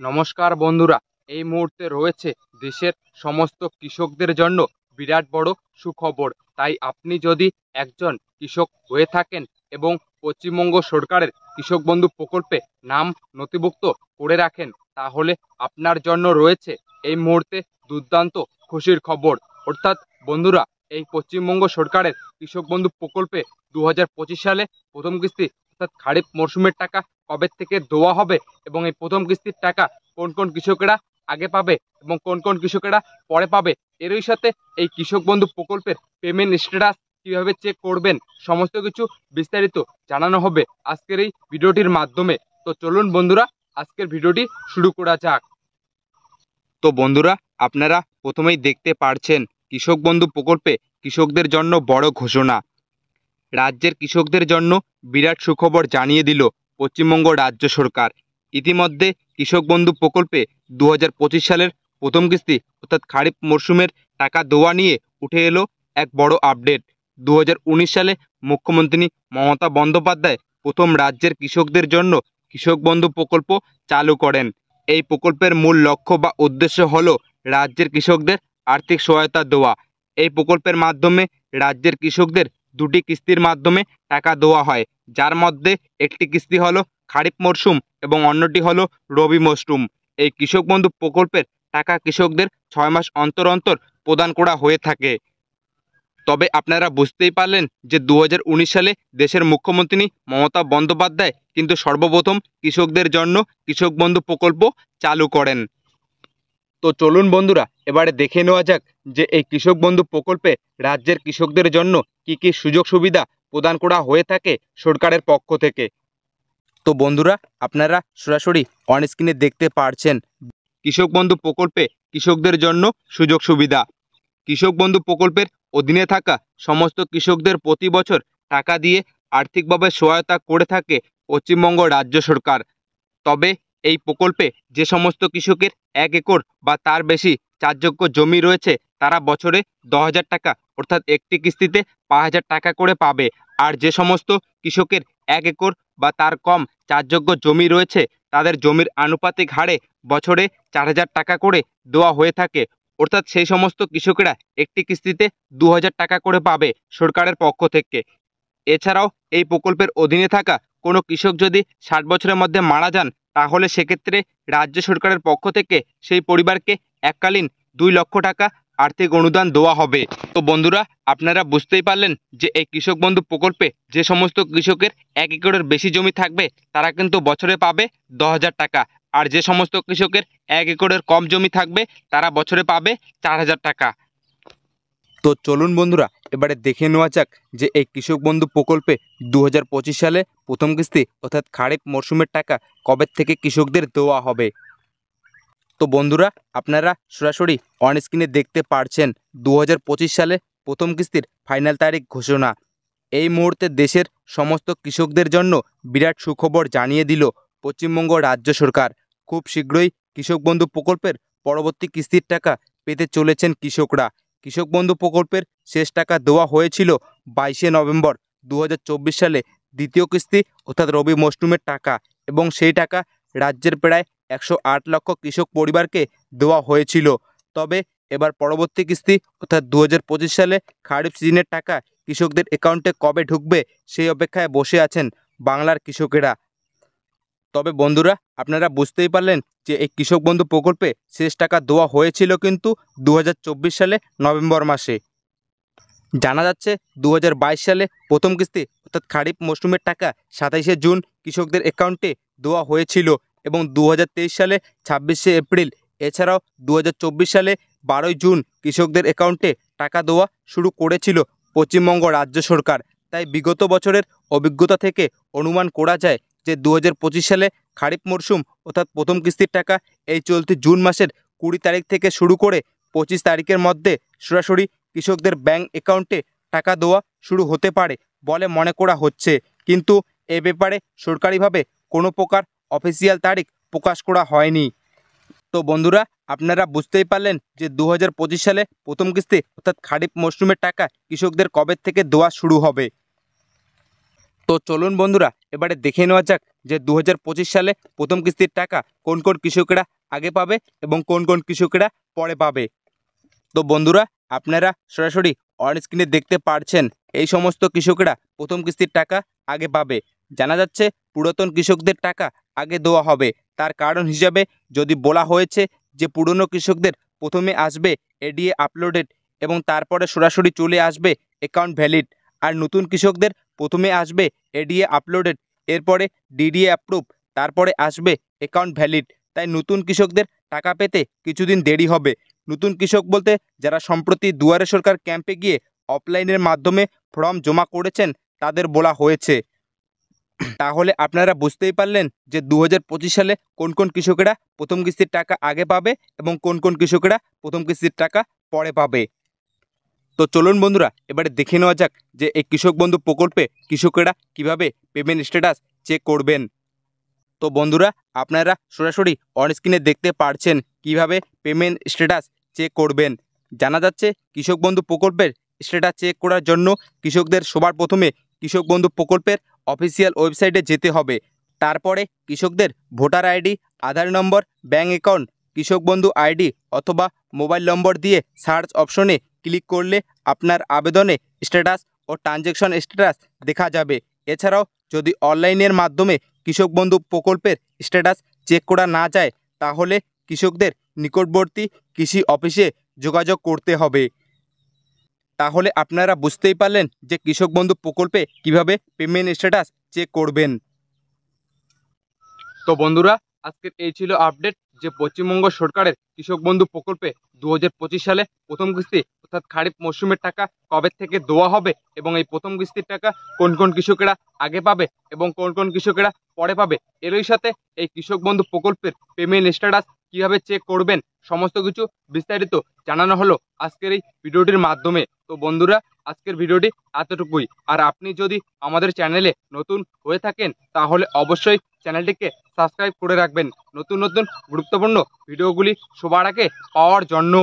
নমস্কার বন্ধুরা, এই মুহূর্তে রয়েছে দেশের সমস্ত কৃষকদের জন্য বিরাট বড় সুখবর। তাই আপনি যদি একজন কৃষক হয়ে থাকেন এবং পশ্চিমবঙ্গ সরকারের কৃষক বন্ধু প্রকল্পে নাম নথিভুক্ত করে রাখেন, তাহলে আপনার জন্য রয়েছে এই মুহূর্তে দুর্দান্ত খুশির খবর। অর্থাৎ বন্ধুরা, এই পশ্চিমবঙ্গ সরকারের কৃষক বন্ধু প্রকল্পে 2025 সালে প্রথম কিস্তি অর্থাৎ খারিফ মরশুমের টাকা কবে থেকে দেওয়া হবে এবং এই প্রথম কিস্তির টাকা কোন কোন কৃষকেরা আগে পাবে এবং কোন কোন কৃষকেরা পরে পাবে, এরই সাথে এই কৃষক বন্ধু প্রকল্পের পেমেন্ট স্ট্যাটাস কিভাবে চেক করবেন, সমস্ত কিছু বিস্তারিত জানানো হবে আজকের এই ভিডিওটির মাধ্যমে। তো চলুন বন্ধুরা, আজকের ভিডিওটি শুরু করা যাক। তো বন্ধুরা, আপনারা প্রথমেই দেখতে পারছেন কৃষক বন্ধু প্রকল্পে কৃষকদের জন্য বড় ঘোষণা। রাজ্যের কৃষকদের জন্য বিরাট সুখবর জানিয়ে দিল পশ্চিমবঙ্গ রাজ্য সরকার। ইতিমধ্যে কৃষক বন্ধু প্রকল্পে 2025 সালের প্রথম কিস্তি অর্থাৎ খারিফ মরশুমের টাকা দেওয়া নিয়ে উঠে এলো এক বড় আপডেট। 2019 সালে মুখ্যমন্ত্রী মমতা বন্দ্যোপাধ্যায় প্রথম রাজ্যের কৃষকদের জন্য কৃষক বন্ধু প্রকল্প চালু করেন। এই প্রকল্পের মূল লক্ষ্য বা উদ্দেশ্য হলো রাজ্যের কৃষকদের আর্থিক সহায়তা দেওয়া। এই প্রকল্পের মাধ্যমে রাজ্যের কৃষকদের দুটি কিস্তির মাধ্যমে টাকা দেওয়া হয়, যার মধ্যে একটি কিস্তি হলো খারিফ মরশুম এবং অন্যটি হলো রবি মরশুম। এই কৃষক বন্ধু প্রকল্পের টাকা কৃষকদের 6 মাস অন্তর অন্তর প্রদান করা হয়ে থাকে। তবে আপনারা বুঝতেই পারলেন যে 2019 সালে দেশের মুখ্যমন্ত্রী মমতা বন্দ্যোপাধ্যায় কিন্তু সর্বপ্রথম কৃষকদের জন্য কৃষক বন্ধু প্রকল্প চালু করেন। তো চলুন বন্ধুরা, এবারে দেখে নেওয়া যাক যে এই কৃষক বন্ধু প্রকল্পে রাজ্যের কৃষকদের জন্য কি কি সুযোগ সুবিধা প্রদান করা হয়ে থাকে সরকারের পক্ষ থেকে। তো বন্ধুরা, আপনারা সরাসরি অন স্ক্রিনে দেখতে পারছেন কৃষক বন্ধু প্রকল্পে কৃষকদের জন্য সুযোগ সুবিধা। কৃষক বন্ধু প্রকল্পের অধীনে থাকা সমস্ত কৃষকদের প্রতি বছর টাকা দিয়ে আর্থিকভাবে সহায়তা করে থাকে পশ্চিমবঙ্গ রাজ্য সরকার। তবে এই প্রকল্পে যে সমস্ত কৃষকের 1 একর বা তার বেশি চাষযোগ্য জমি রয়েছে, তারা বছরে 10,000 টাকা অর্থাৎ একটি কিস্তিতে 5,000 টাকা করে পাবে। আর যে সমস্ত কৃষকের 1 একর বা তার কম চাষযোগ্য জমি রয়েছে, তাদের জমির আনুপাতিক হারে বছরে 4,000 টাকা করে দেওয়া হয়ে থাকে। অর্থাৎ সেই সমস্ত কৃষকেরা একটি কিস্তিতে 2,000 টাকা করে পাবে সরকারের পক্ষ থেকে। এছাড়াও এই প্রকল্পের অধীনে থাকা কোনো কৃষক যদি 60 বছরের মধ্যে মারা যান, তাহলে সেক্ষেত্রে রাজ্য সরকারের পক্ষ থেকে সেই পরিবারকে এককালীন 2 লক্ষ টাকা আর্থিক অনুদান দেওয়া হবে। তো বন্ধুরা, আপনারা বুঝতেই পারলেন যে এই কৃষক বন্ধু প্রকল্পে যে সমস্ত কৃষকের 1 একরের বেশি জমি থাকবে, তারা কিন্তু বছরে পাবে 10,000 টাকা। আর যে সমস্ত কৃষকের 1 একরের কম জমি থাকবে, তারা বছরে পাবে 4,000 টাকা। তো চলুন বন্ধুরা, এবারে দেখে নেওয়া যাক যে এই কৃষক বন্ধু প্রকল্পে 2025 সালে প্রথম কিস্তি অর্থাৎ খারিফ মরশুমের টাকা কবে থেকে কৃষকদের দেওয়া হবে। তো বন্ধুরা, আপনারা সরাসরি অন স্ক্রিনে দেখতে পারছেন 2025 সালে প্রথম কিস্তির ফাইনাল তারিখ ঘোষণা। এই মুহূর্তে দেশের সমস্ত কৃষকদের জন্য বিরাট সুখবর জানিয়ে দিল পশ্চিমবঙ্গ রাজ্য সরকার। খুব শীঘ্রই কৃষক বন্ধু প্রকল্পের পরবর্তী কিস্তির টাকা পেতে চলেছেন কৃষকরা। কৃষক বন্ধু প্রকল্পের শেষ টাকা দেওয়া হয়েছিল 22শে নভেম্বর 2024 সালে দ্বিতীয় কিস্তি অর্থাৎ রবি মরশুমের টাকা, এবং সেই টাকা রাজ্যের প্রায় 108 লক্ষ কৃষক পরিবারকে দেওয়া হয়েছিল। তবে এবার পরবর্তী কিস্তি অর্থাৎ 2025 সালে খারিফ সিজনের টাকা কৃষকদের অ্যাকাউন্টে কবে ঢুকবে সেই অপেক্ষায় বসে আছেন বাংলার কৃষকেরা। তবে বন্ধুরা, আপনারা বুঝতেই পারলেন যে এই কৃষক বন্ধু প্রকল্পে শেষ টাকা দেওয়া হয়েছিল কিন্তু 2024 সালে নভেম্বর মাসে। জানা যাচ্ছে 2022 সালে প্রথম কিস্তি অর্থাৎ খারিফ মরশুমের টাকা 27শে জুন কৃষকদের অ্যাকাউন্টে দেওয়া হয়েছিল এবং 2023 সালে 26শে এপ্রিল, এছাড়াও 2024 সালে 12ই জুন কৃষকদের অ্যাকাউন্টে টাকা দেওয়া শুরু করেছিল পশ্চিমবঙ্গ রাজ্য সরকার। তাই বিগত বছরের অভিজ্ঞতা থেকে অনুমান করা যায় যে 2025 সালে খারিফ মরশুম অর্থাৎ প্রথম কিস্তির টাকা এই চলতি জুন মাসের 20 তারিখ থেকে শুরু করে 25 তারিখের মধ্যে সরাসরি কৃষকদের ব্যাংক অ্যাকাউন্টে টাকা দেওয়া শুরু হতে পারে বলে মনে করা হচ্ছে, কিন্তু এ ব্যাপারে সরকারিভাবে কোনো প্রকার অফিসিয়াল তারিখ প্রকাশ করা হয়নি। তো বন্ধুরা, আপনারা বুঝতেই পারলেন যে 2025 সালে প্রথম কিস্তি অর্থাৎ খারিফ মরশুমের টাকা কৃষকদের কবে থেকে দেওয়া শুরু হবে। তো চলুন বন্ধুরা এবারে দেখে নেওয়া যাক যে 2025 সালে প্রথম কিস্তির টাকা কোন কোন কৃষকেরা আগে পাবে এবং কোন কোন কৃষকেরা পরে পাবে। তো বন্ধুরা আপনারা সরাসরি অন স্ক্রিনে দেখতে পারছেন এই সমস্ত কৃষকেরা প্রথম কিস্তির টাকা আগে পাবে। জানা যাচ্ছে পুরাতন কৃষকদের টাকা আগে দেওয়া হবে। তার কারণ হিসাবে যদি বলা হয়েছে যে পুরনো কৃষকদের প্রথমে আসবে এডিএ আপলোডেড এবং তারপরে সরাসরি চলে আসবে অ্যাকাউন্ট ভ্যালিড, আর নতুন কৃষকদের প্রথমে আসবে এডিএ আপলোডেড, এরপরে ডিডিএ অ্যাপ্রুভ, তারপরে আসবে অ্যাকাউন্ট ভ্যালিড। তাই নতুন কৃষকদের টাকা পেতে কিছুদিন দেরি হবে। নতুন কৃষক বলতে যারা সম্প্রতি দুয়ারে সরকার ক্যাম্পে গিয়ে অফলাইনের মাধ্যমে ফর্ম জমা করেছেন তাদের বলা হয়েছে। তাহলে আপনারা বুঝতেই পারলেন যে 2025 সালে কোন কোন কৃষকেরা প্রথম কিস্তির টাকা আগে পাবে এবং কোন কোন কৃষকেরা প্রথম কিস্তির টাকা পরে পাবে। তো চলুন বন্ধুরা এবারে দেখে নেওয়া যাক যে এই কৃষক বন্ধু প্রকল্পে কৃষকেরা কিভাবে পেমেন্ট স্ট্যাটাস চেক করবেন। তো বন্ধুরা আপনারা সরাসরি অন স্ক্রিনে দেখতে পারছেন কিভাবে পেমেন্ট স্ট্যাটাস চেক করবেন। জানা যাচ্ছে কৃষক বন্ধু প্রকল্পের স্ট্যাটাস চেক করার জন্য কৃষকদের সবার প্রথমে কৃষক বন্ধু প্রকল্পের অফিসিয়াল ওয়েবসাইটে যেতে হবে। তারপরে কৃষকদের ভোটার আইডি, আধার নম্বর, ব্যাঙ্ক অ্যাকাউন্ট, কৃষক বন্ধু আইডি অথবা মোবাইল নম্বর দিয়ে সার্চ অপশনে ক্লিক করলে আপনার আবেদনে স্ট্যাটাস ও ট্রানজ্যাকশন স্ট্যাটাস দেখা যাবে। এছাড়াও যদি অনলাইনের মাধ্যমে কৃষক বন্ধু প্রকল্পের স্ট্যাটাস চেক করা না যায় তাহলে কৃষকদের নিকটবর্তী কৃষি অফিসে যোগাযোগ করতে হবে। তাহলে আপনারা বুঝতেই পারলেন যে কৃষক বন্ধু প্রকল্পে কিভাবে পেমেন্ট স্ট্যাটাস চেক করবেন। তো বন্ধুরা আজকের এই ছিল আপডেট যে পশ্চিমবঙ্গ সরকারের কৃষক বন্ধু প্রকল্পে 2025 সালে প্রথম কিস্তি অর্থাৎ খারিফ মৌসুমের টাকা কবে থেকে দেওয়া হবে এবং এই প্রথম কিস্তির টাকা কোন কোন কৃষকেরা আগে পাবে এবং কোন কোন কৃষকেরা পরে পাবে। এরই সাথে এই কৃষক বন্ধু প্রকল্পের পেমেন্ট স্ট্যাটাস কিভাবে চেক করবেন সমস্ত কিছু বিস্তারিত জানানো হলো আজকের এই ভিডিওটির মাধ্যমে। তো বন্ধুরা আজকের ভিডিওটি এতটুকুই। আর আপনি যদি আমাদের চ্যানেলে নতুন হয়ে থাকেন তাহলে অবশ্যই চ্যানেলটিকে সাবস্ক্রাইব করে রাখবেন নতুন নতুন গুরুত্বপূর্ণ ভিডিওগুলি সবার আগে পাওয়ার জন্য।